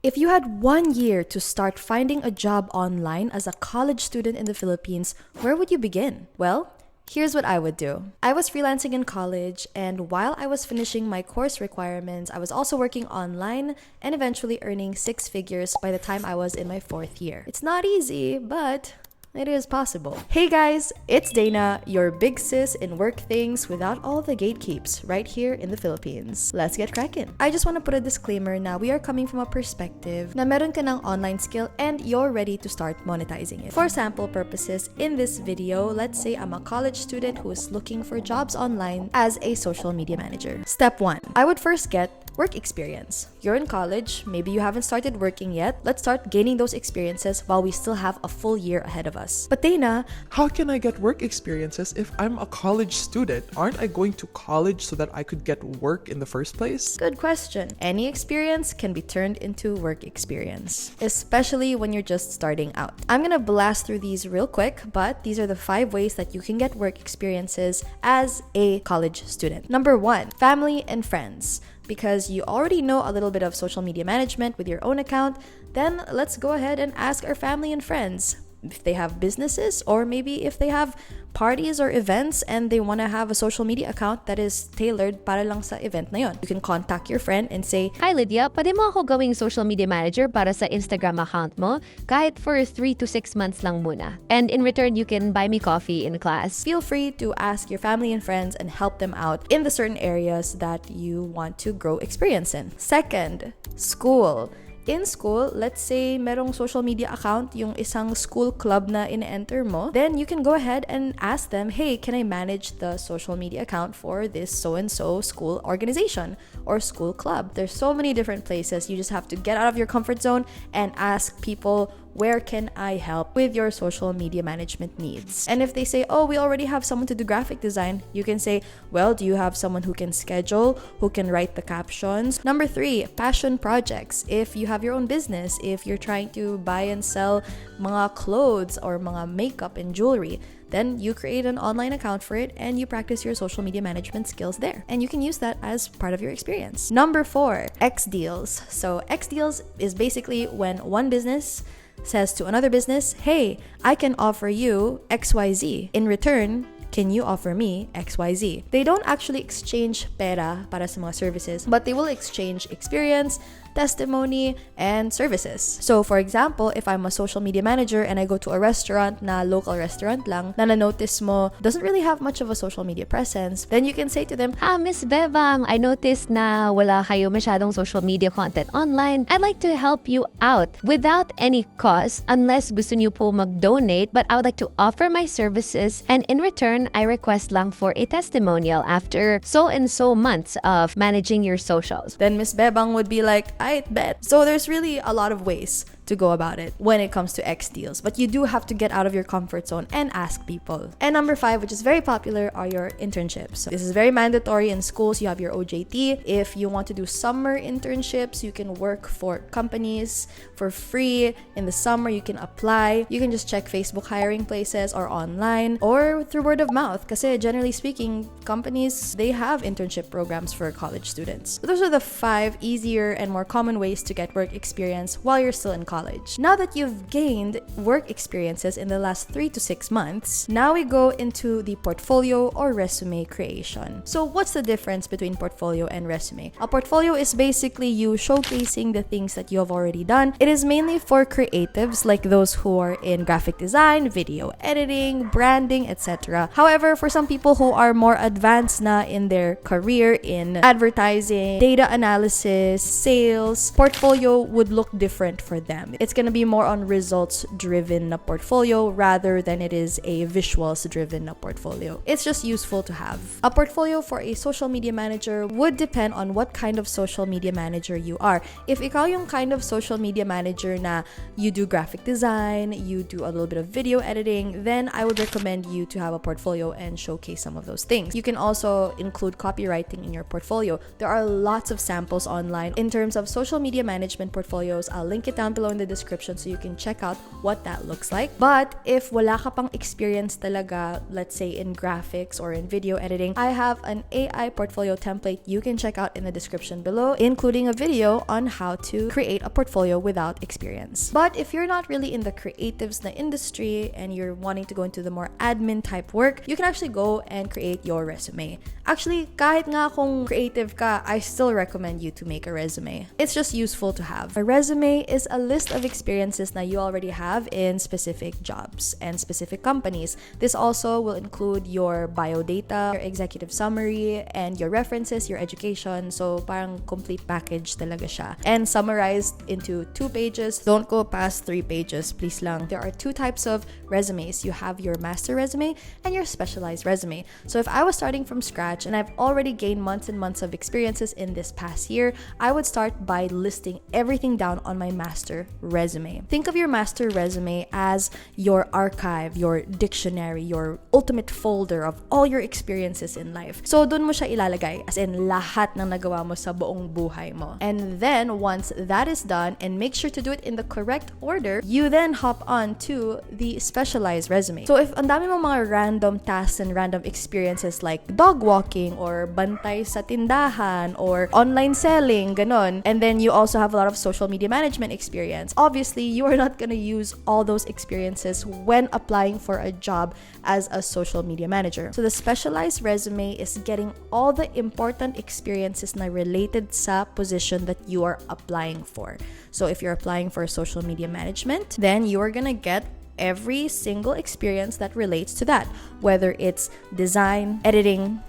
If you had 1 year to start finding a job online as a college student in the Philippines, where would you begin? Well, here's what I would do. I was freelancing in college, and while I was finishing my course requirements, I was also working online and eventually earning 6 figures by the time I was in my 4th year. It's not easy, but it is possible. Hey guys, it's Dana, your big sis in work things without all the gatekeeps, right here in the Philippines. Let's get cracking. I just want to put a disclaimer na we are coming from a perspective na meron ka ng online skill and you're ready to start monetizing it. For sample purposes, in this video, let's say I'm a college student who is looking for jobs online as a social media manager. Step 1. I would first get work experience. You're in college, maybe you haven't started working yet. Let's start gaining those experiences while we still have a full year ahead of us. But Dana, how can I get work experiences if I'm a college student? Aren't I going to college so that I could get work in the first place? Good question. Any experience can be turned into work experience, especially when you're just starting out. I'm gonna blast through these real quick, but these are the 5 ways that you can get work experiences as a college student. Number 1, family and friends. Because you already know a little bit of social media management with your own account, then let's go ahead and ask our family and friends if they have businesses, or maybe if they have parties or events and they want to have a social media account that is tailored para lang sa event na yon. You can contact your friend and say, "Hi Lydia, pwede mo ako gawing social media manager para sa Instagram account mo kahit for 3 to 6 months lang muna. And in return, you can buy me coffee in class." Feel free to ask your family and friends and help them out in the certain areas that you want to grow experience in. Second, school. In school, let's say merong social media account yung isang school club na in-enter mo, then you can go ahead and ask them, "Hey, can I manage the social media account for this so-and-so school organization or school club?" There's so many different places. You just have to get out of your comfort zone and ask people, where can I help with your social media management needs? And if they say, "Oh, we already have someone to do graphic design," you can say, "Well, do you have someone who can schedule, who can write the captions?" Number 3, passion projects. If you have your own business, if you're trying to buy and sell mga clothes or mga makeup and jewelry, then you create an online account for it and you practice your social media management skills there. And you can use that as part of your experience. Number 4, X deals. So X deals is basically when one business says to another business, "Hey, I can offer you XYZ. In return, can you offer me XYZ?" They don't actually exchange pera para sa mga services, but they will exchange experience, testimony, and services. So for example, if I'm a social media manager and I go to a restaurant na local restaurant lang, na na-notice mo doesn't really have much of a social media presence, then you can say to them, Miss Bebang, I noticed na wala kayo masyadong social media content online. I'd like to help you out without any cost unless gusto niyo po mag-donate, but I would like to offer my services and in return, I request lang for a testimonial after so and so months of managing your socials. Then Miss Bebang would be like, "I bet." So there's really a lot of ways to go about it when it comes to X deals, but you do have to get out of your comfort zone and ask people. And number 5, which is very popular, are your internships. So this is very mandatory in schools. You have your OJT. If you want to do summer internships, you can work for companies for free. In the summer, you can apply. You can just check Facebook hiring places or online or through word of mouth. Kasi generally speaking, companies, they have internship programs for college students. So those are the 5 easier and more common ways to get work experience while you're still in college. Now that you've gained work experiences in the last 3 to 6 months, now we go into the portfolio or resume creation. So what's the difference between portfolio and resume? A portfolio is basically you showcasing the things that you have already done. It is mainly for creatives like those who are in graphic design, video editing, branding, etc. However, for some people who are more advanced na in their career in advertising, data analysis, sales, portfolio would look different for them. It's going to be more on results-driven na portfolio rather than it is a visuals-driven na portfolio. It's just useful to have. A portfolio for a social media manager would depend on what kind of social media manager you are. If ikaw yung kind of social media manager na you do graphic design, you do a little bit of video editing, then I would recommend you to have a portfolio and showcase some of those things. You can also include copywriting in your portfolio. There are lots of samples online in terms of social media management portfolios. I'll link it down below in the description so you can check out what that looks like. But if wala ka pang experience talaga, let's say in graphics or in video editing, I have an AI portfolio template you can check out in the description below, including a video on how to create a portfolio without experience. But if you're not really in the creatives na industry and you're wanting to go into the more admin type work, you can actually go and create your resume. Actually, kahit nga kung creative ka, I still recommend you to make a resume. It's just useful to have. A resume is a list of experiences that you already have in specific jobs and specific companies. This also will include your biodata, your executive summary, and your references, your education. So parang complete package talaga siya. And summarized into 2 pages. Don't go past 3 pages, please lang. There are 2 types of resumes. You have your master resume and your specialized resume. So if I was starting from scratch and I've already gained months and months of experiences in this past year, I would start by listing everything down on my master resume. Think of your master resume as your archive, your dictionary, your ultimate folder of all your experiences in life. So dun mo siya ilalagay, as in lahat ng nagawa mo sa buong buhay mo. And then once that is done, and make sure to do it in the correct order, you then hop on to the specialized resume. So if ang dami mo mga random tasks and random experiences like dog walking or bantay sa tindahan or online selling, ganon, and then you also have a lot of social media management experience, obviously you are not gonna use all those experiences when applying for a job as a social media manager. So the specialized resume is getting all the important experiences na related sa position that you are applying for. So if you're applying for social media management, then you are gonna get every single experience that relates to that, whether it's design, editing,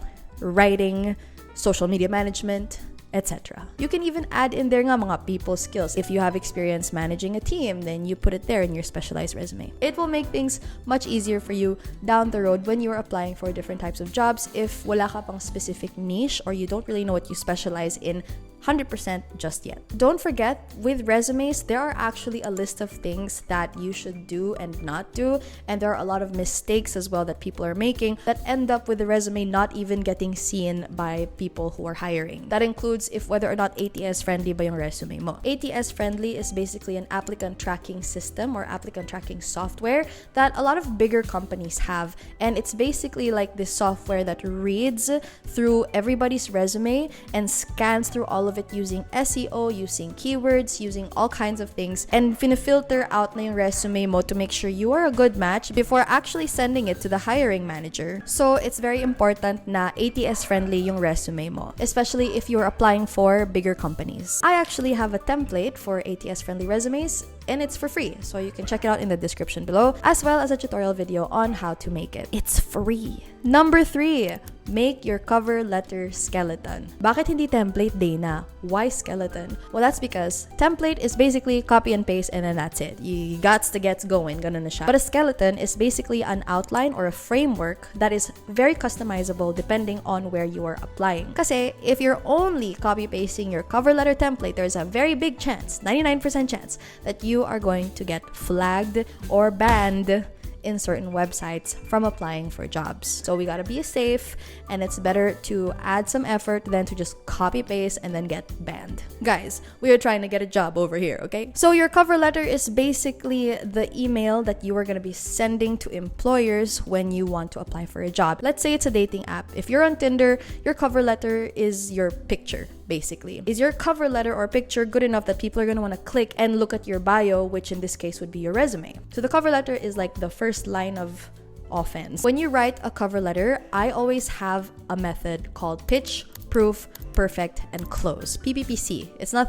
writing, social media management, etc. You can even add in there nga mga people skills. If you have experience managing a team, then you put it there in your specialized resume. It will make things much easier for you down the road when you're applying for different types of jobs if wala ka pang specific niche or you don't really know what you specialize in 100% just yet. Don't forget, with resumes, there are actually a list of things that you should do and not do, and there are a lot of mistakes as well that people are making that end up with the resume not even getting seen by people who are hiring. That includes if whether or not ATS-Friendly ba yung resume mo. ATS-Friendly is basically an applicant tracking system or applicant tracking software that a lot of bigger companies have, and it's basically like this software that reads through everybody's resume and scans through all of it using SEO, using keywords, using all kinds of things, and finifilter out na yung resume mo to make sure you are a good match before actually sending it to the hiring manager. So it's very important na ATS-friendly yung resume mo, especially if you're applying for bigger companies. I actually have a template for ATS-friendly resumes, and it's for free, so you can check it out in the description below, as well as a tutorial video on how to make it. It's free. Number 3, make your cover letter skeleton. Bakit hindi template, Dana? Why skeleton? Well, that's because template is basically copy and paste and then that's it. You gots to get going, ganun na siya. But a skeleton is basically an outline or a framework that is very customizable depending on where you are applying. Kasi if you're only copy pasting your cover letter template, there's a very big chance, 99% chance, that you are going to get flagged or banned in certain websites from applying for jobs. So we gotta be safe, and it's better to add some effort than to just copy paste and then get banned. Guys, we are trying to get a job over here, okay? So your cover letter is basically the email that you are gonna be sending to employers when you want to apply for a job. Let's say it's a dating app. If you're on Tinder, your cover letter is your picture. Basically, is your cover letter or picture good enough that people are going to want to click and look at your bio, which in this case would be your resume? So the cover letter is like the first line of offense. When you write a cover letter, I always have a method called pitch, proof, perfect, and close. PPPC. It's not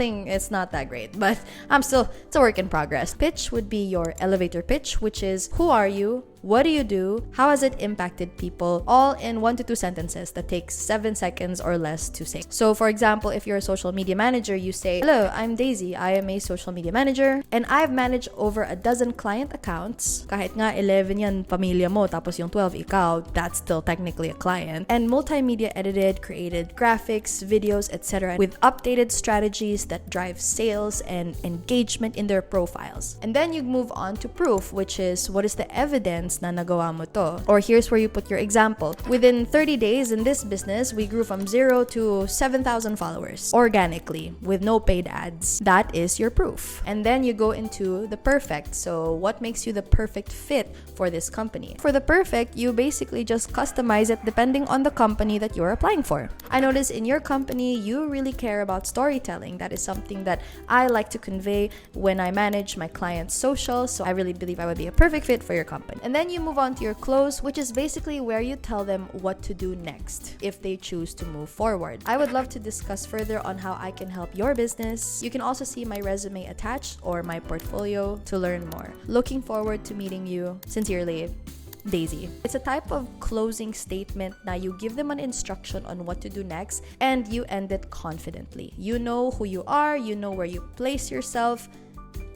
that great, but it's a work in progress. Pitch would be your elevator pitch, which is who are you? What do you do? How has it impacted people? All in 1 to 2 sentences that takes 7 seconds or less to say. So for example, if you're a social media manager, you say, hello, I'm Daisy. I am a social media manager and I've managed over a dozen client accounts. Kahit nga 11 yan pamilya mo, tapos yung 12 ikaw, that's still technically a client. And multimedia edited, created graphics, videos, etc., with updated strategies that drive sales and engagement in their profiles. And then you move on to proof, which is what is the evidence na nagawa mo to? Or here's where you put your example. Within 30 days in this business, we grew from 0 to 7,000 followers organically with no paid ads. That is your proof. And then you go into the perfect. So what makes you the perfect fit for this company? For the perfect, you basically just customize it depending on the company that you're applying for. I notice in your company, you really care about storytelling. That is something that I like to convey when I manage my clients' socials. So I really believe I would be a perfect fit for your company. And then you move on to your close, which is basically where you tell them what to do next if they choose to move forward. I would love to discuss further on how I can help your business. You can also see my resume attached or my portfolio to learn more. Looking forward to meeting you. Sincerely, Daisy. It's a type of closing statement. Now you give them an instruction on what to do next and you end it confidently. You know who you are, you know where you place yourself.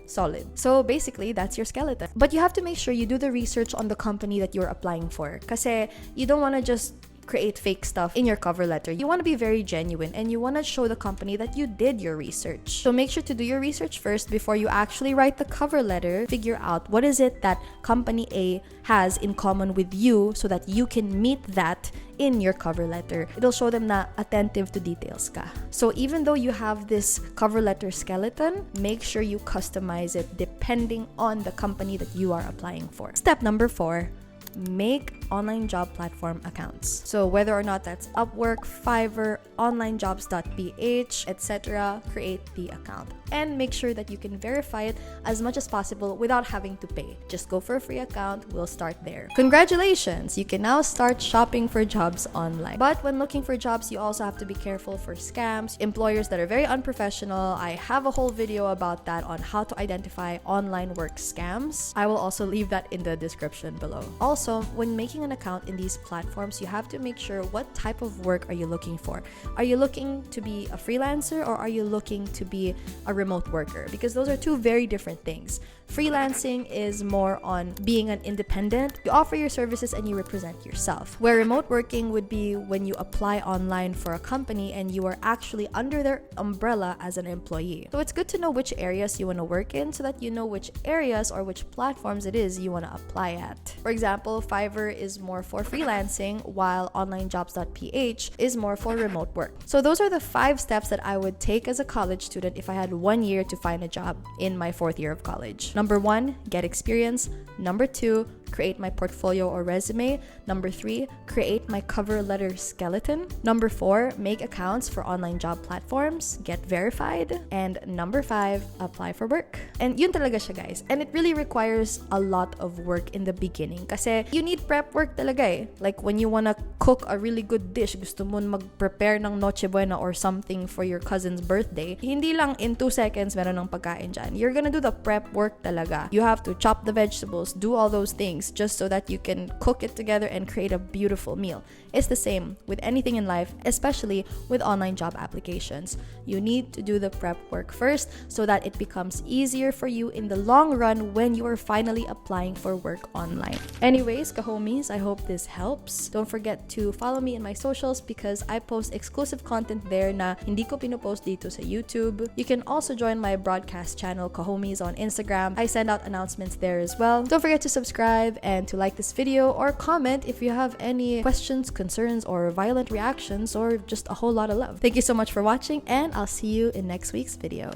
Solid. So basically, that's your skeleton. But you have to make sure you do the research on the company that you're applying for. Kasi you don't want to just create fake stuff in your cover letter. You want to be very genuine and you want to show the company that you did your research. So make sure to do your research first before you actually write the cover letter. Figure out what is it that company A has in common with you so that you can meet that in your cover letter. It'll show them na attentive to details ka. So even though you have this cover letter skeleton, make sure you customize it depending on the company that you are applying for. Step number 4, make online job platform accounts. So whether or not that's Upwork, Fiverr, onlinejobs.ph, etc., create the account and make sure that you can verify it as much as possible without having to pay. Just go for a free account. We'll start there. Congratulations! You can now start shopping for jobs online. But when looking for jobs, you also have to be careful for scams, employers that are very unprofessional. I have a whole video about that on how to identify online work scams. I will also leave that in the description below. Also, when making an account in these platforms, you have to make sure what type of work are you looking for. Are you looking to be a freelancer or are you looking to be a remote worker? Because those are two very different things. Freelancing is more on being an independent. You offer your services and you represent yourself. Where remote working would be when you apply online for a company and you are actually under their umbrella as an employee. So it's good to know which areas you want to work in so that you know which areas or which platforms it is you want to apply at. For example, Fiverr is more for freelancing while onlinejobs.ph is more for remote work. So those are the 5 steps that I would take as a college student if I had 1 year to find a job in my 4th year of college. Number 1, get experience. Number 2, create my portfolio or resume. Number 3, create my cover letter skeleton. Number 4, make accounts for online job platforms, get verified. And number 5, apply for work. And yun talaga siya, guys. And it really requires a lot of work in the beginning kasi you need prep work talaga eh. Like when you wanna cook a really good dish, gusto mo mag-prepare ng Noche Buena or something for your cousin's birthday, hindi lang in 2 seconds meron ng pagkain dyan. You're gonna do the prep work talaga. You have to chop the vegetables, do all those things just so that you can cook it together and create a beautiful meal. It's the same with anything in life, especially with online job applications. You need to do the prep work first so that it becomes easier for you in the long run when you are finally applying for work online. Anyways, kahomies, I hope this helps. Don't forget to follow me in my socials because I post exclusive content there na hindi ko pinopost dito sa YouTube. You can also join my broadcast channel, Kahomies, on Instagram. I send out announcements there as well. Don't forget to subscribe and to like this video or comment if you have any questions, concerns, or violent reactions or just a whole lot of love. Thank you so much for watching and I'll see you in next week's video.